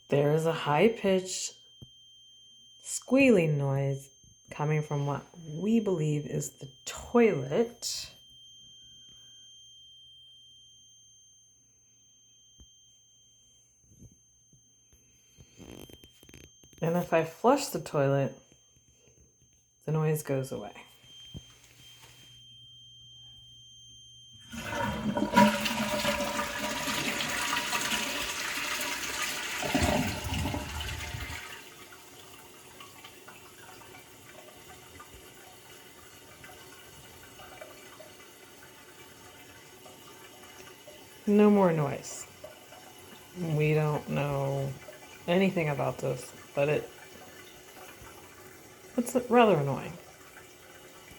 There is a high-pitched squealing noise coming from what we believe is the toilet. And if I flush the toilet, the noise goes away. No more noise. We don't know anything about this, but it's rather annoying.